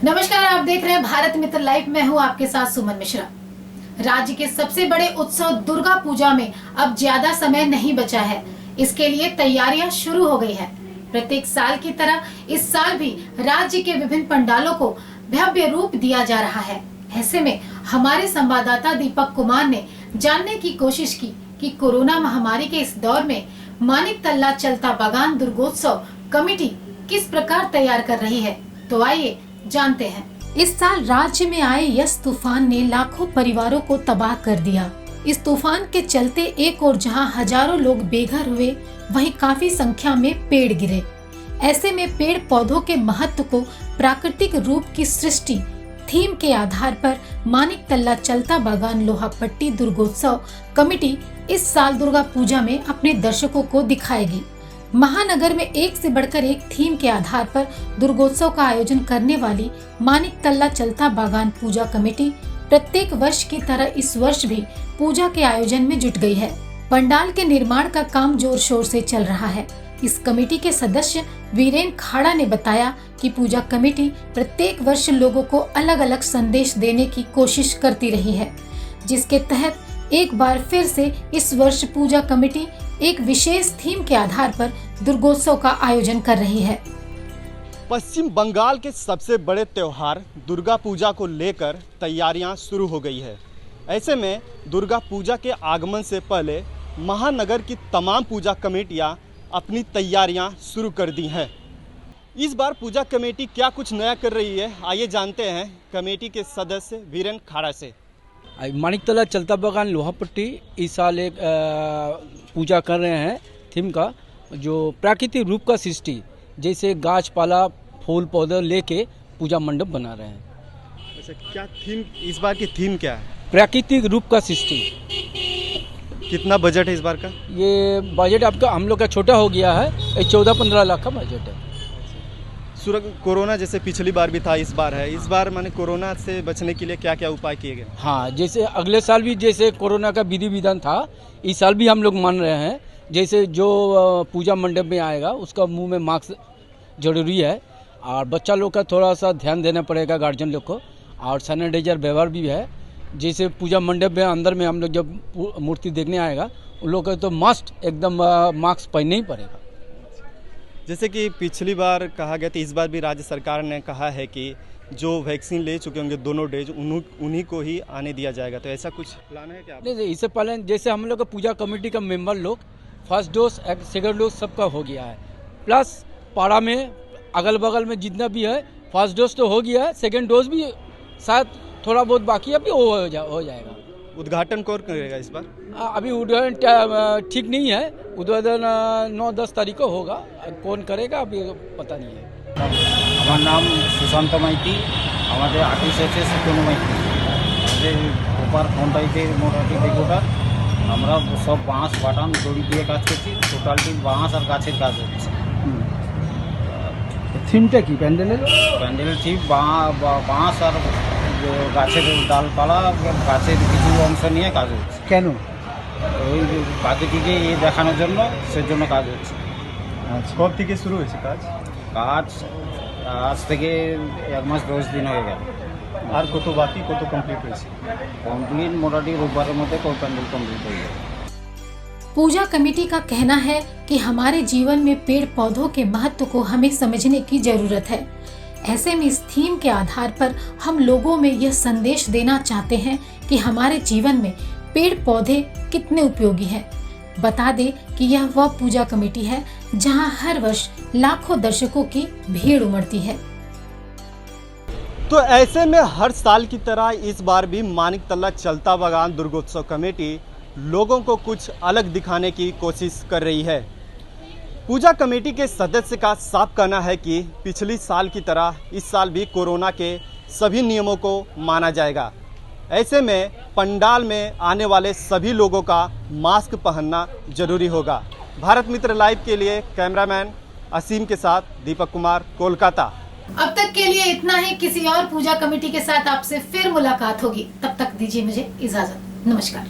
नमस्कार, आप देख रहे हैं भारत मित्र लाइव। मैं हूं आपके साथ सुमन मिश्रा। राज्य के सबसे बड़े उत्सव दुर्गा पूजा में अब ज्यादा समय नहीं बचा है। इसके लिए तैयारियां शुरू हो गई है। प्रत्येक साल की तरह इस साल भी राज्य के विभिन्न पंडालों को भव्य रूप दिया जा रहा है। ऐसे में हमारे संवाददाता दीपक कुमार ने जानने की कोशिश की कि कोरोना महामारी के इस दौर में मानिक तल्ला चलता बागान दुर्गोत्सव कमेटी किस प्रकार तैयार कर रही है। तो आइए जानते हैं। इस साल राज्य में आए यस तूफान ने लाखों परिवारों को तबाह कर दिया। इस तूफान के चलते एक और जहां हजारों लोग बेघर हुए, वहीं काफी संख्या में पेड़ गिरे। ऐसे में पेड़ पौधों के महत्व को प्राकृतिक रूप की सृष्टि थीम के आधार पर मानिक तल्ला चलता बागान लोहापट्टी दुर्गोत्सव कमेटी इस साल दुर्गा पूजा में अपने दर्शकों को दिखाएगी। महानगर में एक से बढ़कर एक थीम के आधार पर दुर्गोत्सव का आयोजन करने वाली मानिक तल्ला चलता बागान पूजा कमेटी प्रत्येक वर्ष की तरह इस वर्ष भी पूजा के आयोजन में जुट गई है। पंडाल के निर्माण का काम जोर शोर से चल रहा है। इस कमेटी के सदस्य वीरेन खाड़ा ने बताया कि पूजा कमेटी प्रत्येक वर्ष लोगों को अलग अलग संदेश देने की कोशिश करती रही है, जिसके तहत एक बार फिर से इस वर्ष पूजा कमेटी एक विशेष थीम के आधार पर दुर्गोत्सव का आयोजन कर रही है। पश्चिम बंगाल के सबसे बड़े त्योहार दुर्गा पूजा को लेकर तैयारियां शुरू हो गई है। ऐसे में दुर्गा पूजा के आगमन से पहले महानगर की तमाम पूजा कमेटियां अपनी तैयारियां शुरू कर दी हैं। इस बार पूजा कमेटी क्या कुछ नया कर रही है, आइए जानते हैं कमेटी के सदस्य वीरेन खाड़ा से। मानिक तल्ला चलता बागान लोहापट्टी इस साल एक पूजा कर रहे हैं थीम का, जो प्राकृतिक रूप का सृष्टि, जैसे गाछ पाला फूल पौधे लेके पूजा मंडप बना रहे हैं। अच्छा, क्या थीम, इस बार की थीम क्या है? प्राकृतिक रूप का सृष्टि। कितना बजट है इस बार का? ये बजट आपका हम लोग का छोटा हो गया है, 14-15 लाख का बजट है। कोरोना जैसे पिछली बार भी था, इस बार है। इस बार माने कोरोना से बचने के लिए क्या क्या उपाय किए गए? हाँ, जैसे अगले साल भी जैसे कोरोना का विधि विधान था, इस साल भी हम लोग मान रहे हैं। जैसे जो पूजा मंडप में आएगा उसका मुंह में मास्क जरूरी है, और बच्चा लोग का थोड़ा सा ध्यान देना पड़ेगा, गार्जियन लोग को, और सैनिटाइजर व्यवहार भी है। जैसे पूजा मंडप में अंदर में हम लोग जब मूर्ति देखने आएगा उन लोग को तो मस्ट एकदम मास्क पहनना ही पड़ेगा। जैसे कि पिछली बार कहा गया था, इस बार भी राज्य सरकार ने कहा है कि जो वैक्सीन ले चुके होंगे दोनों डोज उन्हीं को ही आने दिया जाएगा। तो ऐसा कुछ प्लान है क्या? नहीं, इससे पहले जैसे हम लोग का पूजा कमेटी का मेंबर लोग फर्स्ट डोज सेकंड डोज सबका हो गया है, प्लस पाड़ा में अगल बगल में जितना भी है फर्स्ट डोज तो हो गया है, सेकंड डोज भी शायद थोड़ा बहुत बाकी है, अभी हो जाएगा। उद्घाटन कौन करेगा इस बार? अभी उद्घाटन ठीक नहीं है, उद्घाटन 9-10 तारीख को होगा। कौन करेगा अभी पता नहीं है। আমার নাম সুশান্ত মাইতি, আমাদের আর্টিস্ট আছে সুতনু মাইতি, আমাদের ওপার পঞ্চায়েতের মোটামুটি রেগুলার আমরা সব বাঁশ বাটান দড়ি দিয়ে কাজ করছি। টোটালটি বাঁশ আর গাছের কাজ হচ্ছে। থিমটা কি প্যান্ডেলের? প্যান্ডেলের ঠিক বাঁশ আর গাছের ডালপালা, গাছের কিছু অংশ নিয়ে কাজ হচ্ছে। কেন? ওই প্রাকৃতিকে দেখানোর জন্য, সেজন্য কাজ হচ্ছে। কব থেকে শুরু হয়েছে কাজ? কাজ আজ থেকে 1 মাস 10 দিন হয়ে গেল। আর কত বাকি, কত কমপ্লিট হয়েছে? কমপ্লিট মোটামুটি রোববারের মধ্যে প্যান্ডেল কমপ্লিট হয়ে যাবে। पूजा कमेटी का कहना है कि हमारे जीवन में पेड़ पौधों के महत्व को हमें समझने की जरूरत है। ऐसे में इस थीम के आधार पर हम लोगों में यह संदेश देना चाहते हैं कि हमारे जीवन में पेड़ पौधे कितने उपयोगी हैं। बता दें कि यह वह पूजा कमेटी है जहां हर वर्ष लाखों दर्शकों की भीड़ उमड़ती है। तो ऐसे में हर साल की तरह इस बार भी मानिक तल्ला चलता बागान दुर्गोत्सव कमेटी लोगों को कुछ अलग दिखाने की कोशिश कर रही है। पूजा कमेटी के सदस्य का साफ कहना है कि पिछली साल की तरह इस साल भी कोरोना के सभी नियमों को माना जाएगा। ऐसे में पंडाल में आने वाले सभी लोगों का मास्क पहनना जरूरी होगा। भारत मित्र लाइव के लिए कैमरामैन असीम के साथ दीपक कुमार, कोलकाता। अब तक के लिए इतना ही। किसी और पूजा कमेटी के साथ आपसे फिर मुलाकात होगी। तब तक दीजिए मुझे इजाजत। नमस्कार।